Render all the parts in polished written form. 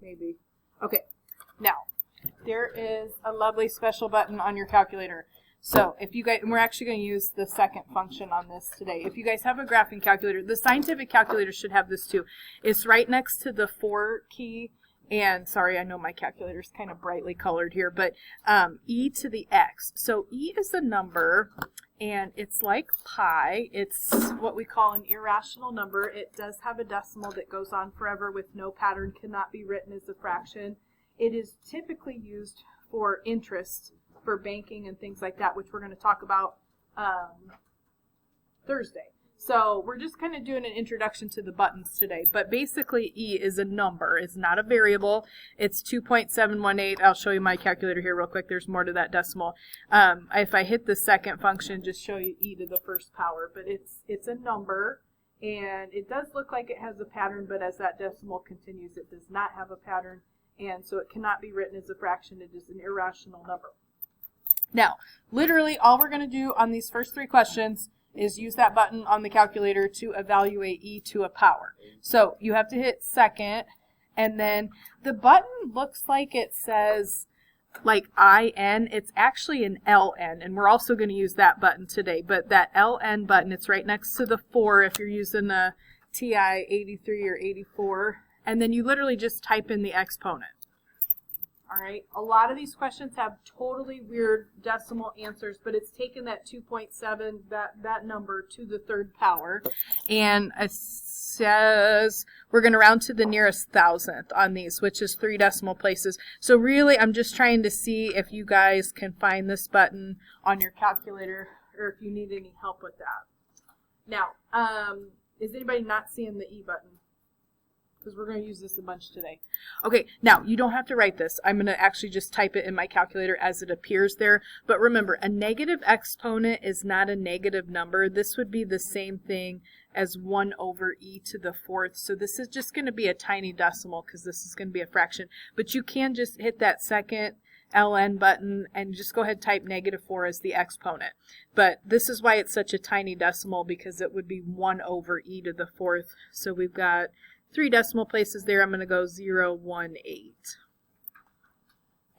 maybe. Okay, now, there is a lovely special button on your calculator. So if you guys, and we're actually going to use the second function on this today. If you guys have a graphing calculator, the scientific calculator should have this too. It's right next to the 4 key, and sorry, I know my calculator is kind of brightly colored here, but e to the x. So e is a number, and it's like pi. It's what we call an irrational number. It does have a decimal that goes on forever with no pattern, cannot be written as a fraction. It is typically used for interest, for banking and things like that, which we're going to talk about Thursday. So we're just kind of doing an introduction to the buttons today. But basically, E is a number. It's not a variable. It's 2.718. I'll show you my calculator here real quick. There's more to that decimal. If I hit the second function, just show you E to the first power. But it's a number, and it does look like it has a pattern, but as that decimal continues, it does not have a pattern, and so it cannot be written as a fraction. It is an irrational number. Now, literally, all we're going to do on these first 3 questions is use that button on the calculator to evaluate e to a power. So you have to hit second, and then the button looks like it says like IN. It's actually an LN, and we're also going to use that button today. But that LN button, it's right next to the 4 if you're using a TI 83 or 84, and then you literally just type in the exponent. All right, a lot of these questions have totally weird decimal answers, but it's taken that 2.7, that number, to the 3rd power, and it says we're going to round to the nearest thousandth on these, which is 3 decimal places. So really, I'm just trying to see if you guys can find this button on your calculator, or if you need any help with that. Now, is anybody not seeing the E button? Because we're going to use this a bunch today. Okay, now you don't have to write this. I'm going to actually just type it in my calculator as it appears there. But remember, a negative exponent is not a negative number. This would be the same thing as 1 over e to the 4th. So this is just going to be a tiny decimal because this is going to be a fraction. But you can just hit that second LN button and just go ahead and type -4 as the exponent. But this is why it's such a tiny decimal, because it would be 1 over e to the 4th. So we've got 3 decimal places there. I'm going to go 018.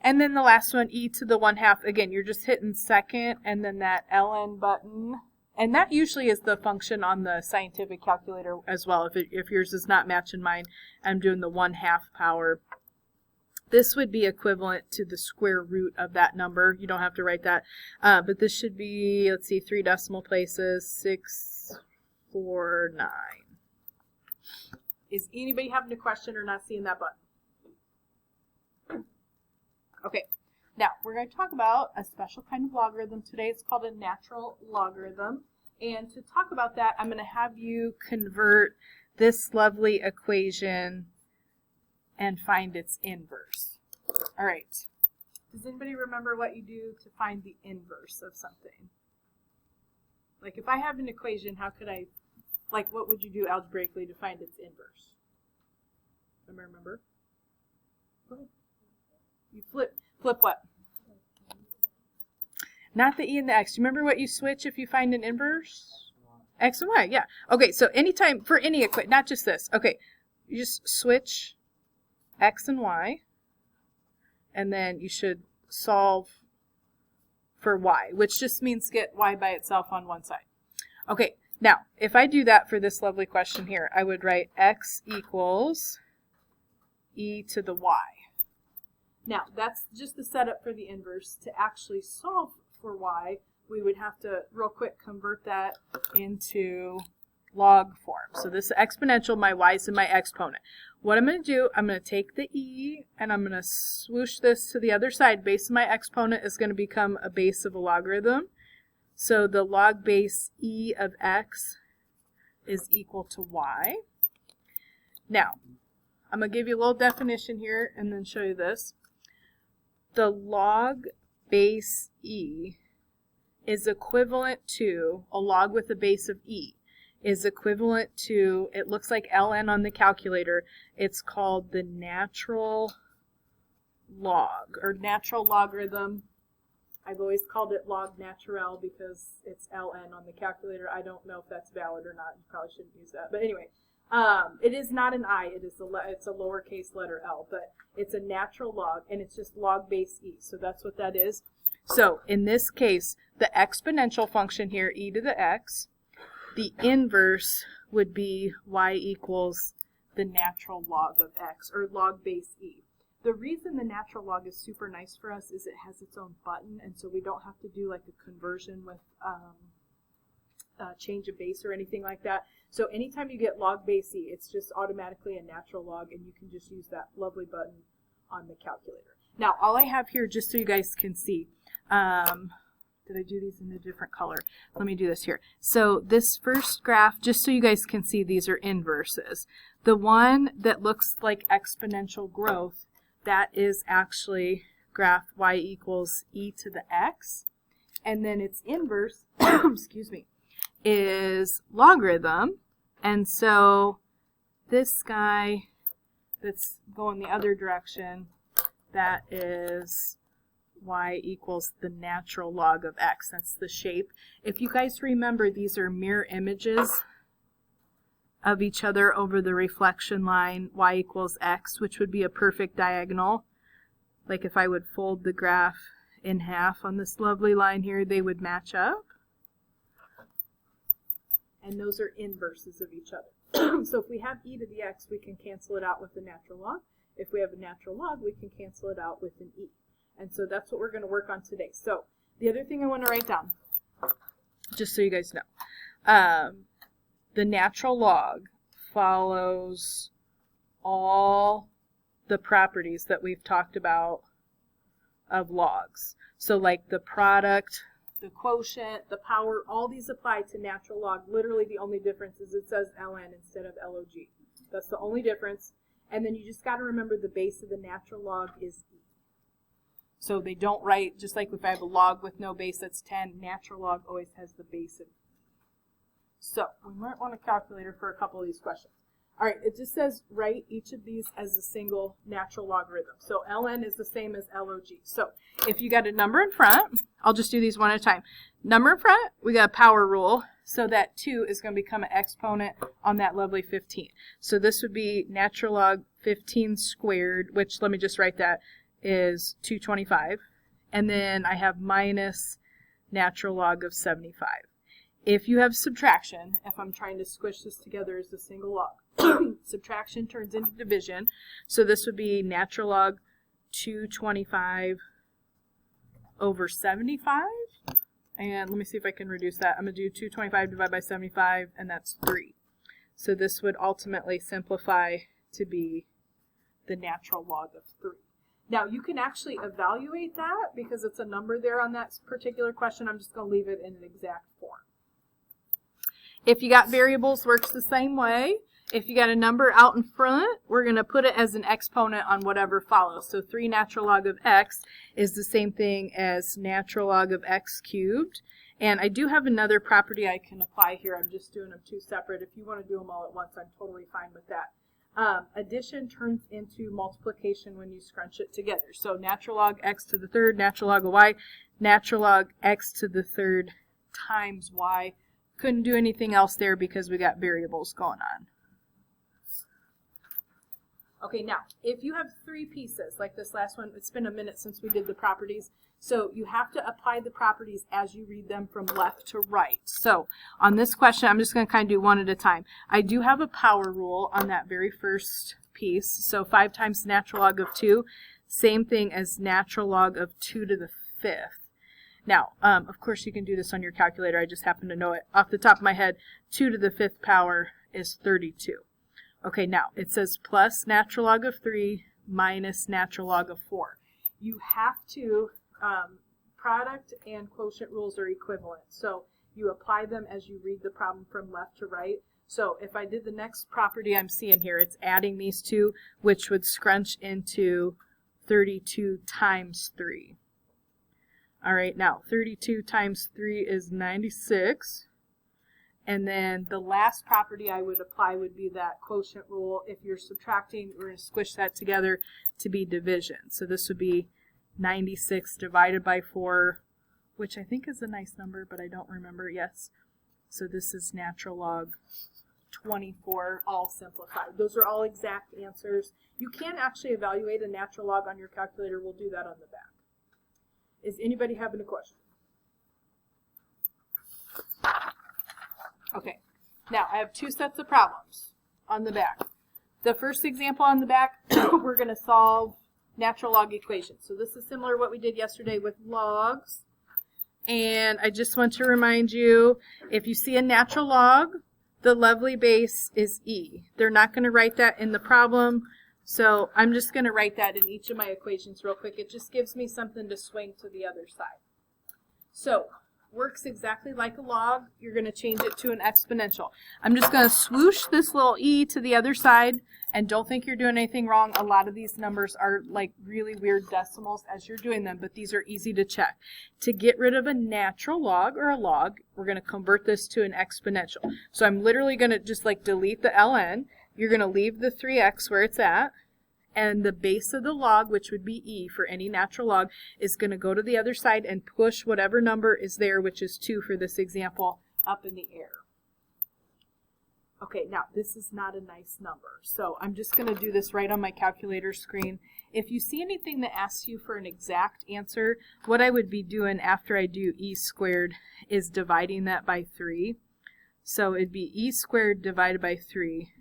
And then the last one, e to the 1/2. Again, you're just hitting second and then that LN button. And that usually is the function on the scientific calculator as well. If yours is not matching mine, I'm doing the 1/2 power. This would be equivalent to the square root of that number. You don't have to write that. But this should be, let's see, 3 decimal places, 649. Is anybody having a question or not seeing that button? Okay, now we're going to talk about a special kind of logarithm today. It's called a natural logarithm. And to talk about that, I'm going to have you convert this lovely equation and find its inverse. All right. Does anybody remember what you do to find the inverse of something? Like if I have an equation, how could I, like what would you do algebraically to find its inverse? Remember? Go ahead. You flip what? Not the e and the x. Do you remember what you switch if you find an inverse? X and y, yeah. Okay, so anytime, for any equation, not just this. Okay, you just switch x and y, and then you should solve for y, which just means get y by itself on one side. Okay, now, if I do that for this lovely question here, I would write x equals e to the y. Now, that's just the setup for the inverse. To actually solve for y, we would have to, real quick, convert that into log form. So this is exponential, my y is in my exponent. What I'm going to do, I'm going to take the e, and I'm going to swoosh this to the other side. Base of my exponent is going to become a base of a logarithm. So the log base e of x is equal to y. Now, I'm going to give you a little definition here and then show you this. The log base e is equivalent to, a log with a base of e, is equivalent to, it looks like ln on the calculator, it's called the natural log, or natural logarithm. I've always called it log naturel because it's ln on the calculator. I don't know if that's valid or not. You probably shouldn't use that. But anyway, It is not an I, it's a lowercase letter L, but it's a natural log, and it's just log base e, so that's what that is. So in this case, the exponential function here, e to the x, the inverse would be y equals the natural log of x, or log base e. The reason the natural log is super nice for us is it has its own button, and so we don't have to do like a conversion with change of base or anything like that. So anytime you get log base e, it's just automatically a natural log, and you can just use that lovely button on the calculator. Now, all I have here, just so you guys can see, did I do these in a different color? Let me do this here. So this first graph, just so you guys can see, these are inverses. The one that looks like exponential growth, that is actually graph y equals e to the x. And then its inverse, excuse me, is logarithm. And so this guy that's going the other direction, that is y equals the natural log of x. That's the shape. If you guys remember, these are mirror images of each other over the reflection line, y equals x, which would be a perfect diagonal. Like if I would fold the graph in half on this lovely line here, they would match up. And those are inverses of each other. So if we have e to the x, we can cancel it out with the natural log. If we have a natural log, we can cancel it out with an e. And so that's what we're going to work on today. So the other thing I want to write down, just so you guys know, the natural log follows all the properties that we've talked about of logs. So like the product, the quotient, the power, all these apply to natural log. Literally the only difference is it says ln instead of log. That's the only difference. And then you just got to remember the base of the natural log is e. So they don't write, just like if I have a log with no base that's 10, natural log always has the base of e. So we might want a calculator for a couple of these questions. All right, it just says write each of these as a single natural logarithm. So ln is the same as log. So if you got a number in front, I'll just do these one at a time. Number in front, we got a power rule, so that 2 is going to become an exponent on that lovely 15. So this would be natural log 15 squared, which, let me just write that, is 225. And then I have minus natural log of 75. If you have subtraction, if I'm trying to squish this together as a single log, subtraction turns into division. So this would be natural log 225 over 75. And let me see if I can reduce that. I'm going to do 225 divided by 75, and that's 3. So this would ultimately simplify to be the natural log of 3. Now, you can actually evaluate that because it's a number there on that particular question. I'm just going to leave it in an exact form. If you got variables, works the same way. If you got a number out in front, we're going to put it as an exponent on whatever follows. So 3 natural log of x is the same thing as natural log of x cubed. And I do have another property I can apply here. I'm just doing them two separate. If you want to do them all at once, I'm totally fine with that. Addition turns into multiplication when you scrunch it together. So natural log x to the third, natural log of y, natural log x to the third times y. Couldn't do anything else there because we got variables going on. Okay, now, if you have 3 pieces, like this last one, it's been a minute since we did the properties, so you have to apply the properties as you read them from left to right. So, on this question, I'm just going to kind of do one at a time. I do have a power rule on that very first piece, so 5 times natural log of 2, same thing as natural log of 2 to the 5th. Now, of course, you can do this on your calculator, I just happen to know it. Off the top of my head, 2 to the 5th power is 32. Okay, now it says plus natural log of 3 minus natural log of 4. You have to, product and quotient rules are equivalent. So you apply them as you read the problem from left to right. So if I did the next property I'm seeing here, it's adding these two, which would scrunch into 32 times 3. All right, now 32 times 3 is 96. And then the last property I would apply would be that quotient rule. If you're subtracting, we're going to squish that together to be division. So this would be 96 divided by 4, which I think is a nice number, but I don't remember. Yes. So this is natural log 24 all simplified. Those are all exact answers. You can actually evaluate a natural log on your calculator. We'll do that on the back. Is anybody having a question? Okay, now I have two sets of problems on the back. The first example on the back, we're going to solve natural log equations. So this is similar to what we did yesterday with logs. And I just want to remind you, if you see a natural log, the lovely base is e. They're not going to write that in the problem, so I'm just going to write that in each of my equations real quick. It just gives me something to swing to the other side. So, works exactly like a log. You're going to change it to an exponential. I'm just going to swoosh this little e to the other side, and don't think you're doing anything wrong. A lot of these numbers are like really weird decimals as you're doing them, but these are easy to check. To get rid of a natural log or a log, we're going to convert this to an exponential. So I'm literally going to just like delete the ln. You're going to leave the 3x where it's at, and the base of the log, which would be e for any natural log, is going to go to the other side and push whatever number is there, which is 2 for this example, up in the air. Okay, now this is not a nice number, so I'm just going to do this right on my calculator screen. If you see anything that asks you for an exact answer, what I would be doing after I do e squared is dividing that by 3. So it'd be e squared divided by 3.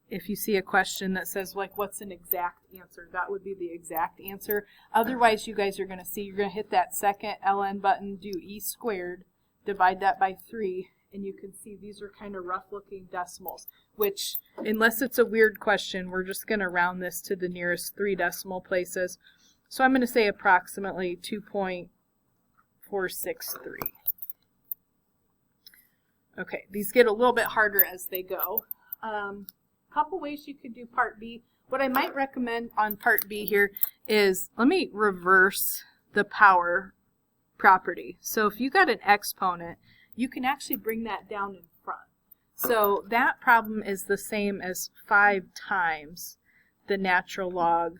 If you see a question that says, like, what's an exact answer, that would be the exact answer. Otherwise, you guys are going to see, you're going to hit that second ln button, do e squared, divide that by 3, and you can see these are kind of rough-looking decimals, which, unless it's a weird question, we're just going to round this to the nearest 3 decimal places. So I'm going to say approximately 2.463. Okay, these get a little bit harder as they go. Couple ways you could do part B. What I might recommend on part B here is, let me reverse the power property. So if you got an exponent, you can actually bring that down in front. So that problem is the same as 5 times the natural log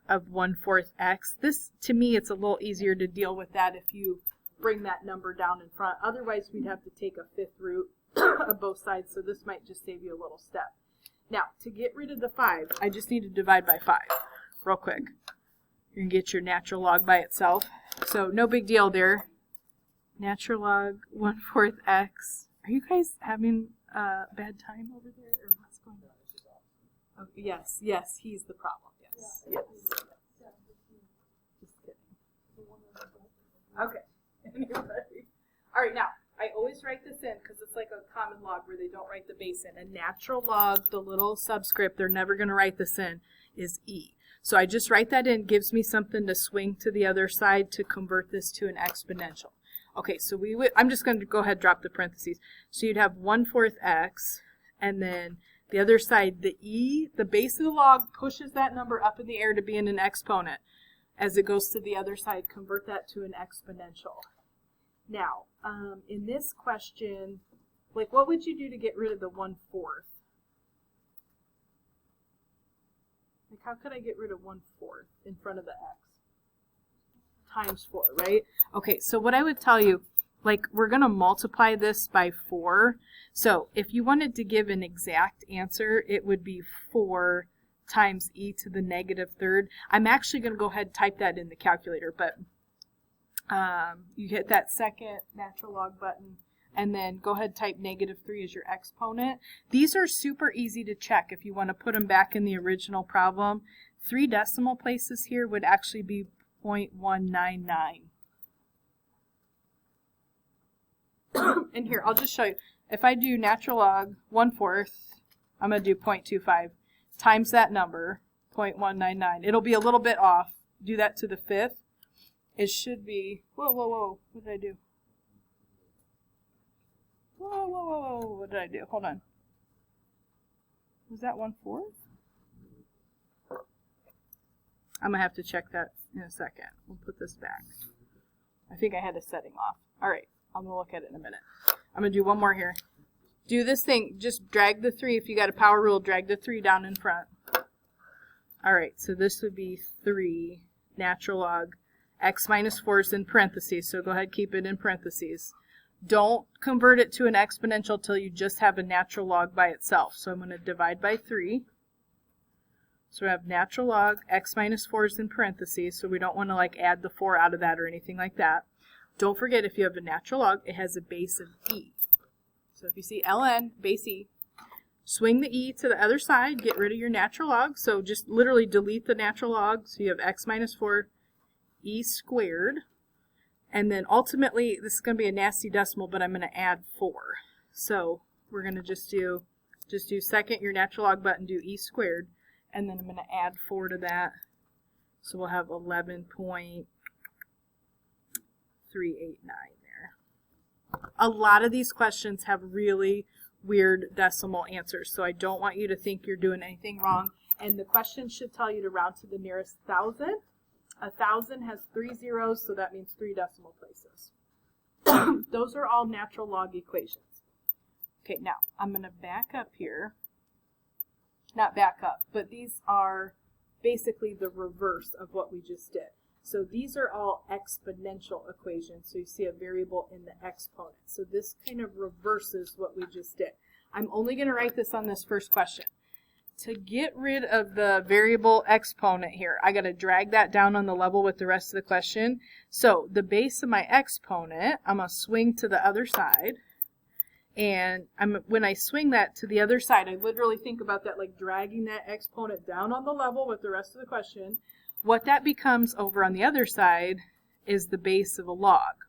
of 1/4 x. This, to me, it's a little easier to deal with that if you bring that number down in front. Otherwise, we'd have to take a 5th root of both sides, so this might just save you a little step. Now, to get rid of the 5, I just need to divide by 5 real quick. You can get your natural log by itself. So no big deal there. Natural log 1/4 x. Are you guys having a bad time over there, or what's going on? Oh, yes, yes, he's the problem. Yes, yes. Just kidding. Okay. Anybody? All right, now. I always write this in because it's like a common log where they don't write the base in. A natural log, the little subscript, they're never going to write this in, is e. So I just write that in, gives me something to swing to the other side to convert this to an exponential. Okay, so I'm just going to go ahead and drop the parentheses. So you'd have 1/4 x, and then the other side, the e, the base of the log pushes that number up in the air to be in an exponent. As it goes to the other side, convert that to an exponential. Now, in this question, like, what would you do to get rid of the 1/4? Like, how could I get rid of 1/4 in front of the x? Times 4, right? Okay, so what I would tell you, like, we're going to multiply this by 4. So if you wanted to give an exact answer, it would be 4 times e to the -3rd. I'm actually going to go ahead and type that in the calculator, but you hit that second natural log button, and then go ahead and type -3 as your exponent. These are super easy to check if you want to put them back in the original problem. 3 decimal places here would actually be 0.199. And here, I'll just show you. If I do natural log 1/4, I'm going to do 0.25 times that number, 0.199. It'll be a little bit off. Do that to the 5th. It should be, whoa, whoa, whoa, what did I do? Whoa, whoa, whoa, whoa, what did I do? Hold on. Was that 1/4? I'm going to have to check that in a second. We'll put this back. I think I had a setting off. All right, I'm going to look at it in a minute. I'm going to do one more here. Do this thing, just drag the 3. If you got a power rule, drag the 3 down in front. All right, so this would be 3 natural log x minus 4 is in parentheses, so go ahead, keep it in parentheses. Don't convert it to an exponential till you just have a natural log by itself. So I'm going to divide by 3. So we have natural log, x minus 4 is in parentheses, so we don't want to like add the 4 out of that or anything like that. Don't forget, if you have a natural log, it has a base of e. So if you see ln, base e, swing the e to the other side, get rid of your natural log. So just literally delete the natural log. So you have x minus 4 e squared. And then ultimately, this is going to be a nasty decimal, but I'm going to add 4. So we're going to just do second your natural log button, do e squared. And then I'm going to add 4 to that. So we'll have 11.389 there. A lot of these questions have really weird decimal answers, so I don't want you to think you're doing anything wrong. And the question should tell you to round to the nearest thousand. 1,000 has 3 zeros, so that means 3 decimal places. Those are all natural log equations. Okay, now I'm going to back up here. Not back up, but these are basically the reverse of what we just did. So these are all exponential equations. So you see a variable in the exponent. So this kind of reverses what we just did. I'm only going to write this on this first question. To get rid of the variable exponent here, I got to drag that down on the level with the rest of the question. So the base of my exponent, I'm going to swing to the other side. And when I swing that to the other side, I literally think about that like dragging that exponent down on the level with the rest of the question. What that becomes over on the other side is the base of a log.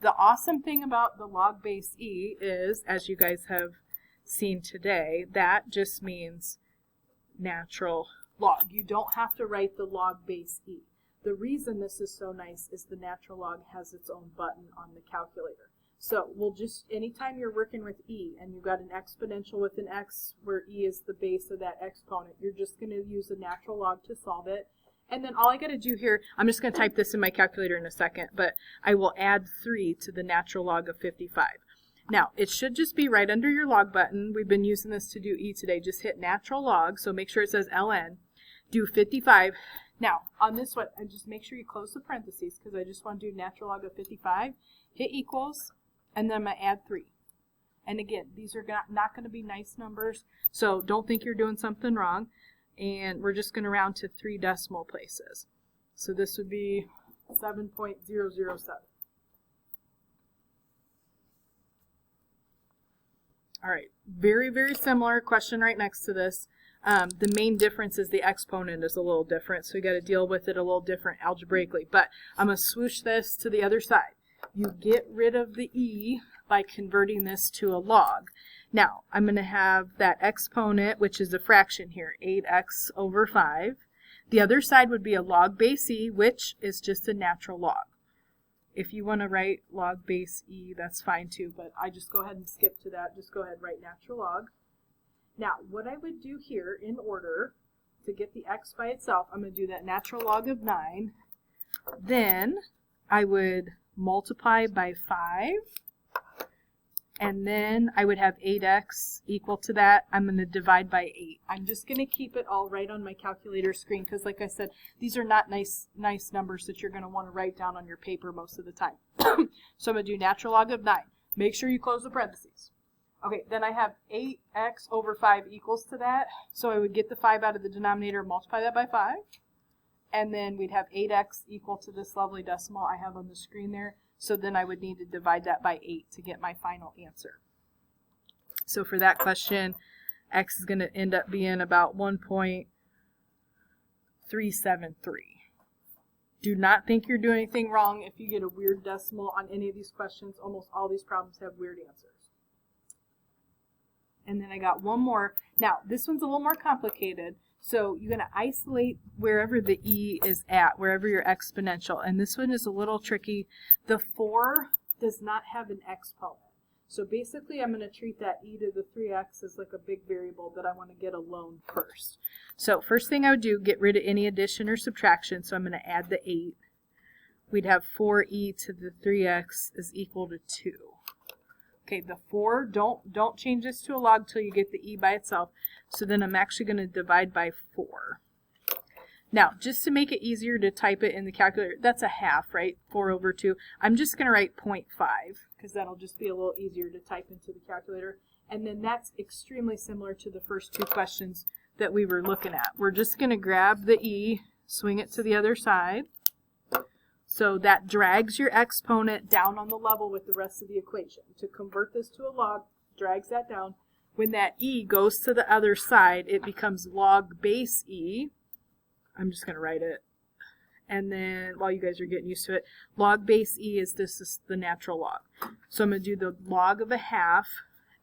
The awesome thing about the log base e is, as you guys have seen today, that just means natural log. You don't have to write the log base e. The reason this is so nice is the natural log has its own button on the calculator. So we'll just, anytime you're working with e and you've got an exponential with an x where e is the base of that exponent, you're just going to use a natural log to solve it. And then all I got to do here, I'm just going to type this in my calculator in a second, but I will add 3 to the natural log of 55. Now, it should just be right under your log button. We've been using this to do e today. Just hit natural log, so make sure it says ln. Do 55. Now, on this one, just make sure you close the parentheses because I just want to do natural log of 55. Hit equals. And then I'm going to add 3. And again, these are not going to be nice numbers, so don't think you're doing something wrong. And we're just going to round to 3 decimal places. So this would be 7.007. All right, very, very similar question right next to this. The main difference is the exponent is a little different, so we got to deal with it a little different algebraically. But I'm going to swoosh this to the other side. You get rid of the e by converting this to a log. Now, I'm going to have that exponent, which is a fraction here, 8x over 5. The other side would be a log base e, which is just a natural log. If you want to write log base e, that's fine too, but I just go ahead and skip to that. Just go ahead and write natural log. Now, what I would do here in order to get the x by itself, I'm going to do that natural log of 9. Then I would multiply by 5, and then I would have 8x equal to that. I'm going to divide by 8. I'm just going to keep it all right on my calculator screen because, like I said, these are not nice numbers that you're going to want to write down on your paper most of the time. So I'm going to do natural log of 9. Make sure you close the parentheses. Okay, then I have 8x over 5 equals to that. So I would get the 5 out of the denominator and multiply that by 5. And then we'd have 8x equal to this lovely decimal I have on the screen there. So then I would need to divide that by 8 to get my final answer. So for that question, x is going to end up being about 1.373. Do not think you're doing anything wrong if you get a weird decimal on any of these questions. Almost all these problems have weird answers. And then I got one more. Now, this one's a little more complicated. So you're going to isolate wherever the e is at, wherever your exponential. And this one is a little tricky. The 4 does not have an exponent. So basically I'm going to treat that e to the 3x as like a big variable that I want to get alone first. So first thing I would do, get rid of any addition or subtraction. So I'm going to add the 8. We'd have 4e to the 3x is equal to 2. Okay, the 4, don't change this to a log till you get the e by itself. So then I'm actually going to divide by 4. Now, just to make it easier to type it in the calculator, that's a half, right? 4/2. I'm just going to write 0.5 because that'll just be a little easier to type into the calculator. And then that's extremely similar to the first two questions that we were looking at. We're just going to grab the e, swing it to the other side. So that drags your exponent down on the level with the rest of the equation. To convert this to a log, drags that down. When that e goes to the other side, it becomes log base e. I'm just going to write it. And then, while you guys are getting used to it, log base e is the natural log. So I'm going to do the log of a half.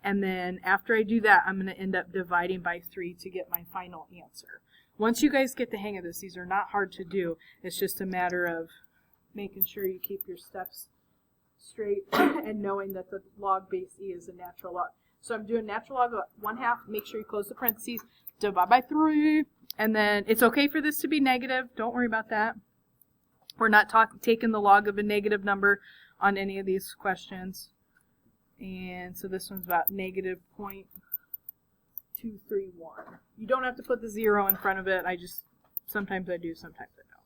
And then after I do that, I'm going to end up dividing by 3 to get my final answer. Once you guys get the hang of this, these are not hard to do. It's just a matter of making sure you keep your steps straight and knowing that the log base e is a natural log. So I'm doing natural log of 1/2. Make sure you close the parentheses. Divide by 3. And then it's okay for this to be negative. Don't worry about that. We're not taking the log of a negative number on any of these questions. And so this one's about negative 0.231. You don't have to put the 0 in front of it. Sometimes I do, sometimes I don't.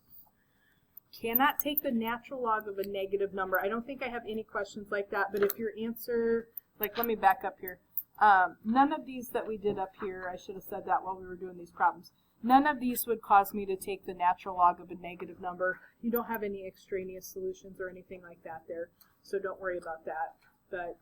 Cannot take the natural log of a negative number. I don't think I have any questions like that, but if your answer, like, let me back up here. None of these that we did up here, I should have said that while we were doing these problems. None of these would cause me to take the natural log of a negative number. You don't have any extraneous solutions or anything like that there, so don't worry about that. But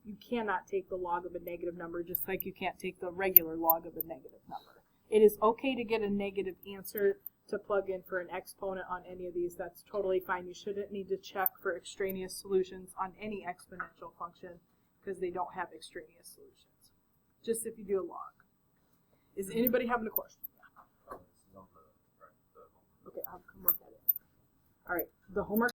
you cannot take the log of a negative number, just like you can't take the regular log of a negative number. It is okay to get a negative answer to plug in for an exponent on any of these. That's totally fine. You shouldn't need to check for extraneous solutions on any exponential function because they don't have extraneous solutions. Just if you do a log. Is anybody having a question? Okay, I'll come work at it. All right, the homework